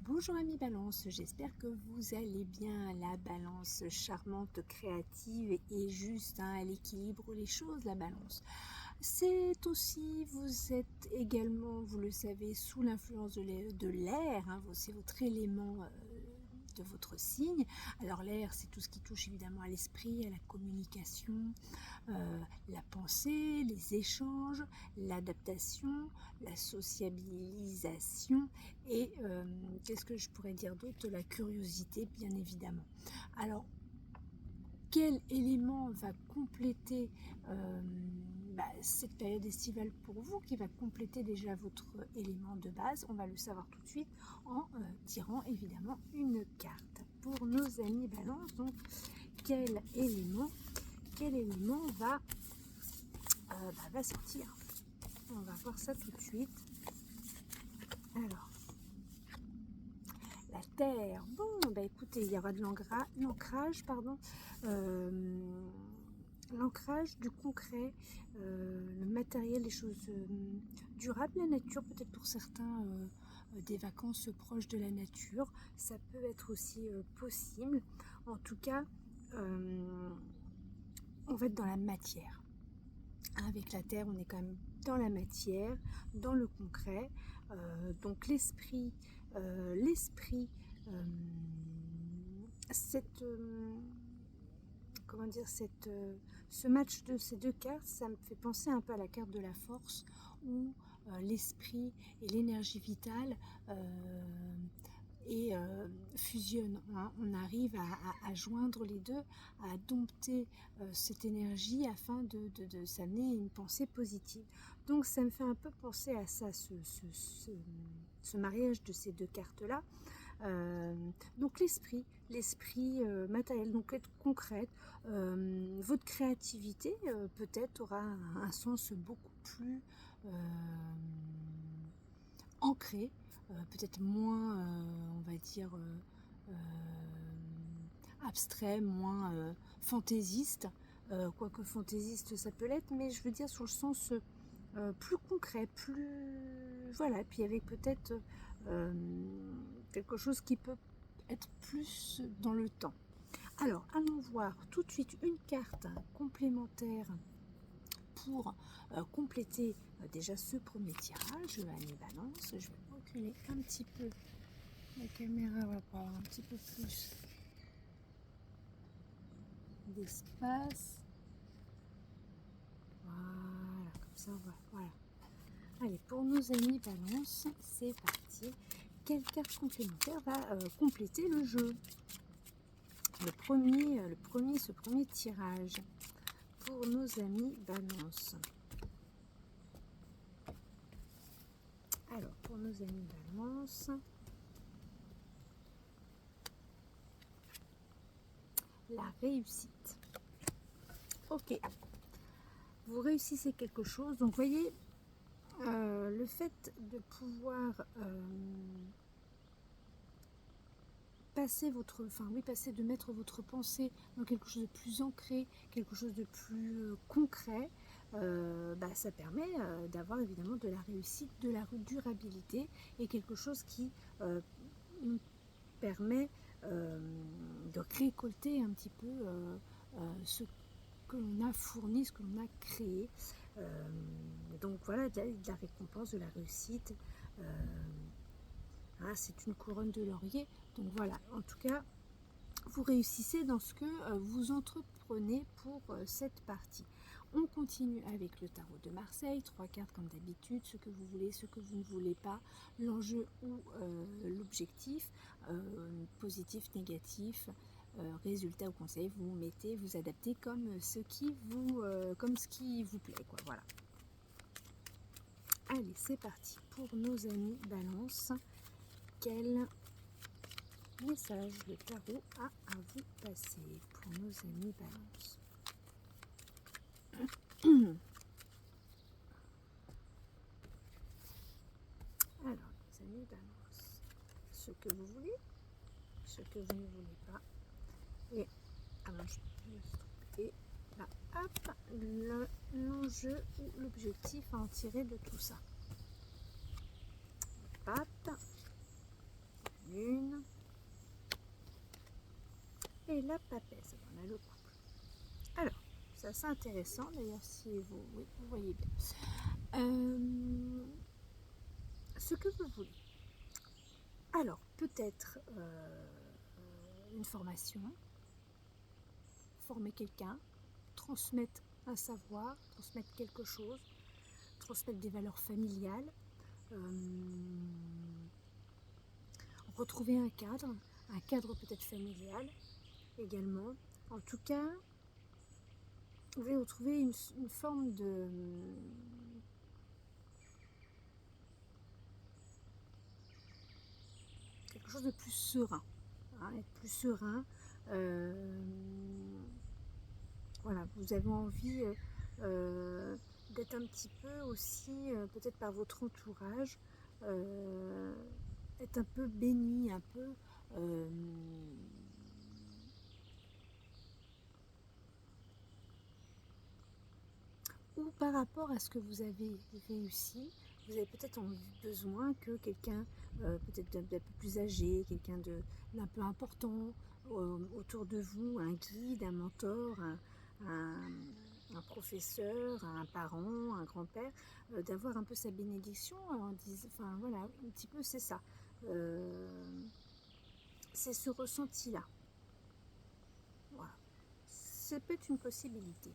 Bonjour amis Balance, j'espère que vous allez bien. La Balance charmante, créative et juste, elle équilibre les choses, la Balance. C'est aussi, vous êtes également, vous le savez, sous l'influence de l'air, c'est votre élément de votre signe. Alors l'air, c'est tout ce qui touche évidemment à l'esprit, à la communication, la pensée, les échanges, l'adaptation, la sociabilisation et qu'est-ce que je pourrais dire d'autre, la curiosité bien évidemment. Alors quel élément va compléter cette période estivale pour vous, qui va compléter déjà votre élément de base? On va le savoir tout de suite en tirant évidemment une carte pour nos amis Balance. Donc quel élément va sortir? On va voir ça tout de suite. Alors, la terre. Bon, écoutez, il y aura de l'ancrage, l'ancrage du concret, le matériel, les choses durables, la nature, peut-être pour certains, des vacances proches de la nature. Ça peut être aussi possible. En tout cas, on va être dans la matière. Avec la terre, on est quand même dans la matière, dans le concret. Donc l'esprit, ce match de ces deux cartes, ça me fait penser un peu à la carte de la force, où l'esprit et l'énergie vitale fusionnent. On arrive à joindre les deux, à dompter cette énergie afin de s'amener une pensée positive. Donc ça me fait un peu penser à ça, ce mariage de ces deux cartes-là. Donc l'esprit matériel, donc être concrète, votre créativité peut-être aura un sens beaucoup plus ancré, peut-être moins, on va dire, abstrait, moins fantaisiste, quoique fantaisiste ça peut l'être, mais je veux dire sur le sens plus concret, plus voilà, puis avec peut-être quelque chose qui peut être plus dans le temps. Alors allons voir tout de suite une carte complémentaire pour compléter déjà ce premier tirage à mes balances. Je vais reculer un petit peu, la caméra va prendre un petit peu plus d'espace. Voilà, comme ça voilà. Allez, pour nos amis Balance, c'est parti. Quelle carte complémentaire va compléter le jeu? Ce premier tirage pour nos amis Balance. Alors, pour nos amis Balance, la réussite. Ok, vous réussissez quelque chose. Donc, voyez, le fait de pouvoir de mettre votre pensée dans quelque chose de plus ancré, quelque chose de plus concret, ça permet d'avoir évidemment de la réussite, de la durabilité et quelque chose qui nous permet de récolter un petit peu ce que l'on a fourni, ce que l'on a créé. Donc voilà, de la récompense, de la réussite. C'est une couronne de laurier. Donc voilà, en tout cas, vous réussissez dans ce que vous entreprenez pour cette partie. On continue avec le tarot de Marseille, 3 cartes comme d'habitude, ce que vous voulez, ce que vous ne voulez pas, l'enjeu ou l'objectif, positif, négatif, résultat ou conseil, vous mettez, vous adaptez comme ce qui vous plaît, quoi, voilà. Allez, c'est parti pour nos amis Balance. Quel message le tarot a à vous passer pour nos amis Balance? Alors, les amis Balance, ce que vous voulez, ce que vous ne voulez pas, et alors et là, hop, l'enjeu ou l'objectif à en tirer de tout ça. Pape, la papesse. On a le couple. Alors, c'est assez intéressant d'ailleurs si vous, oui, vous voyez bien. Ce que vous voulez. Alors, peut-être une formation, former quelqu'un, transmettre un savoir, transmettre quelque chose, transmettre des valeurs familiales, retrouver un cadre peut-être familial également. En tout cas, vous allez retrouver une forme de quelque chose de plus serein, hein, être plus serein. Voilà, vous avez envie d'être un petit peu aussi, peut-être par votre entourage, être un peu béni, un peu ou par rapport à ce que vous avez réussi, vous avez peut-être besoin que quelqu'un, peut-être d'un peu plus âgé, quelqu'un d'un peu important autour de vous, un guide, un mentor, un professeur, un parent, un grand-père, d'avoir un peu sa bénédiction en disant, enfin voilà, un petit peu c'est ça. C'est ce ressenti-là. Voilà. C'est peut-être une possibilité.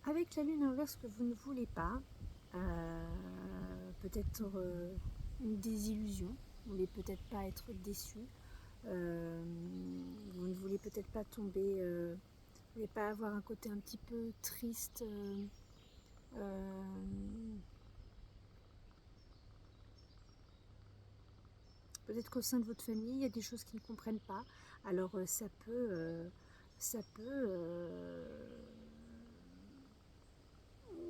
Avec la lune inverse que vous ne voulez pas, peut-être une désillusion, vous ne voulez peut-être pas être déçu, vous ne voulez peut-être pas tomber, vous ne voulez pas avoir un côté un petit peu triste, peut-être qu'au sein de votre famille, il y a des choses qu'ils ne comprennent pas, alors ça peut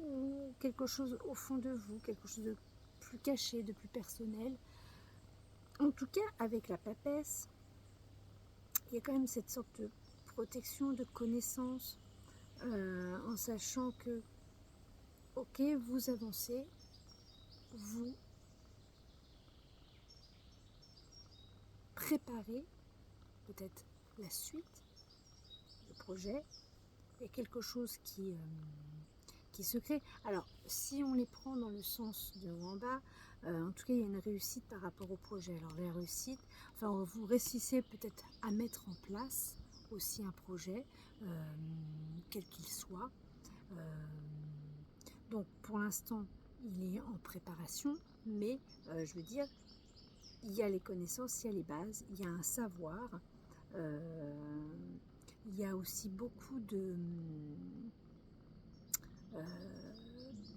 ou quelque chose au fond de vous, quelque chose de plus caché, de plus personnel. En tout cas, avec la papesse, il y a quand même cette sorte de protection, de connaissance, en sachant que, ok, vous avancez, vous préparez peut-être la suite, le projet, il y a quelque chose qui se crée. Alors, si on les prend dans le sens de haut en bas, en tout cas, il y a une réussite par rapport au projet. Alors, la réussite, enfin, vous réussissez peut-être à mettre en place aussi un projet, quel qu'il soit. Donc, pour l'instant, il est en préparation, mais je veux dire, il y a les connaissances, il y a les bases, il y a un savoir, il y a aussi beaucoup de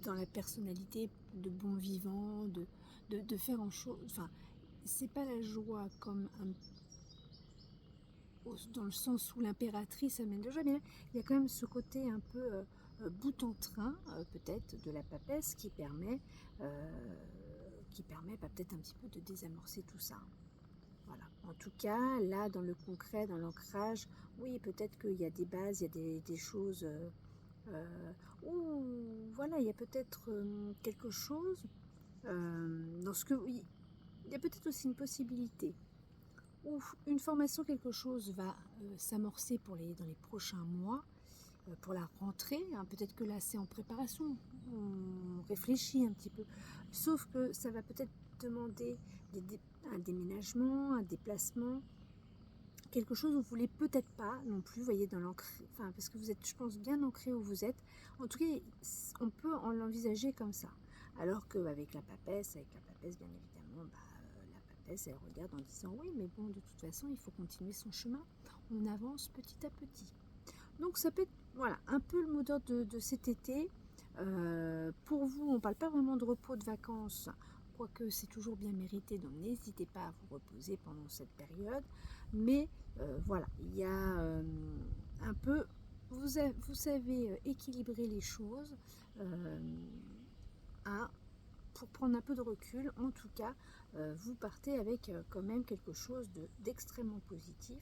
dans la personnalité de bon vivant, de faire en chose. Enfin, c'est pas la joie comme dans le sens où l'impératrice amène de joie, mais là, il y a quand même ce côté un peu bout en train, peut-être, de la papesse qui permet bah, peut-être un petit peu de désamorcer tout ça. Voilà. En tout cas, là, dans le concret, dans l'ancrage, oui, peut-être qu'il y a des bases, il y a des choses ou voilà, il y a peut-être quelque chose dans ce que oui, il y a peut-être aussi une possibilité ou une formation, quelque chose va s'amorcer dans les prochains mois pour la rentrée, hein. Peut-être que là c'est en préparation, on réfléchit un petit peu, sauf que ça va peut-être demander un déménagement, un déplacement, quelque chose où vous voulez peut-être pas non plus, voyez, dans l'ancré, enfin parce que vous êtes, je pense, bien ancré où vous êtes. En tout cas, on peut l'envisager comme ça. Alors qu'avec la papesse, bien évidemment, bah, la papesse, elle regarde en disant oui, mais bon, de toute façon, il faut continuer son chemin. On avance petit à petit. Donc ça peut être, voilà, un peu le mot d'ordre de cet été. Pour vous, on ne parle pas vraiment de repos, de vacances, quoique c'est toujours bien mérité, donc n'hésitez pas à vous reposer pendant cette période. Mais voilà, il y a un peu, vous savez équilibrer les choses pour prendre un peu de recul. En tout cas, vous partez avec quand même quelque chose d'extrêmement positif,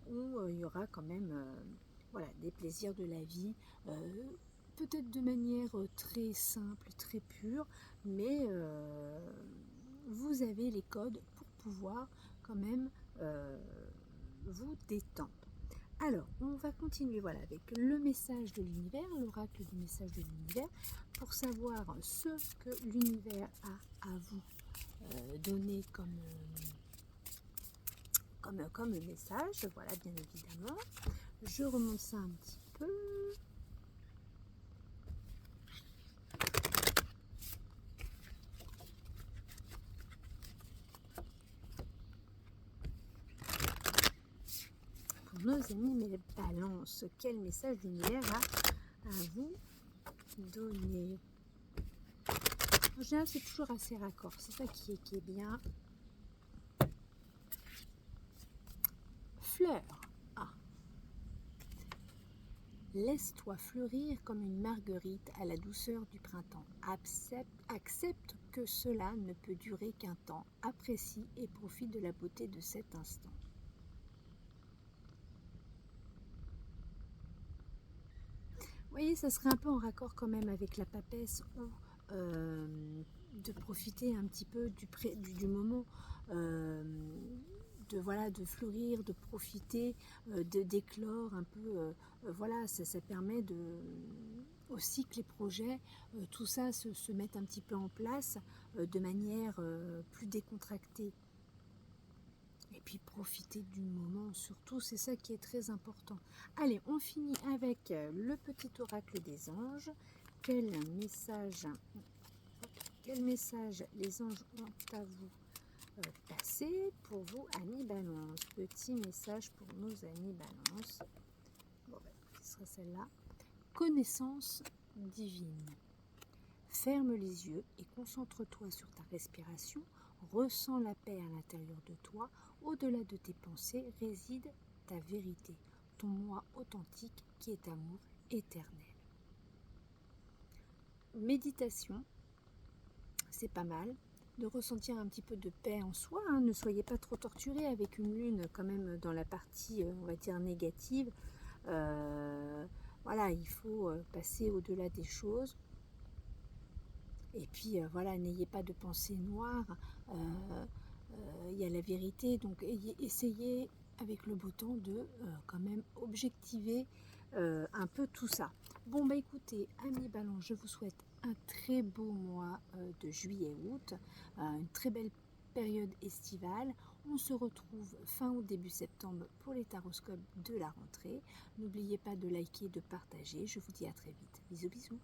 où il y aura quand même voilà, des plaisirs de la vie, peut-être de manière très simple, très pure, mais vous avez les codes pour pouvoir quand même vous détendre. Alors, on va continuer voilà, avec le message de l'univers, l'oracle du message de l'univers, pour savoir ce que l'univers a à vous donner comme message. Voilà, bien évidemment. Je remonte ça un petit peu. Pour nos amis, mais balance, quel message l'univers a à vous donner? En général, c'est toujours assez raccord. C'est ça qui est bien. Fleur. Ah. Laisse-toi fleurir comme une marguerite à la douceur du printemps. Accepte que cela ne peut durer qu'un temps. Apprécie et profite de la beauté de cet instant. Vous voyez, ça serait un peu en raccord quand même avec la papesse ou de profiter un petit peu du moment, de fleurir, de profiter, d'éclore un peu. Voilà, ça permet aussi que les projets, tout ça se mette un petit peu en place de manière plus décontractée. Et puis profiter du moment, surtout, c'est ça qui est très important. Allez, on finit avec le petit oracle des anges. Quel message les anges ont à vous passer pour vous, amis Balance? Petit message pour nos amis Balance. Bon, ce sera celle-là. Connaissance divine. Ferme les yeux et concentre-toi sur ta respiration. Ressens la paix à l'intérieur de toi. Au-delà de tes pensées réside ta vérité, ton moi authentique qui est amour éternel. Méditation, c'est pas mal de ressentir un petit peu de paix en soi. Ne soyez pas trop torturés avec une lune quand même dans la partie, on va dire, négative. Voilà, il faut passer au-delà des choses. Et puis voilà, n'ayez pas de pensée noire. Il y a la vérité, donc essayez avec le beau temps de quand même objectiver un peu tout ça. Bon bah écoutez, amis Balance, je vous souhaite un très beau mois de juillet-août, une très belle période estivale. On se retrouve fin août, début septembre pour les taroscopes de la rentrée. N'oubliez pas de liker, de partager. Je vous dis à très vite. Bisous bisous.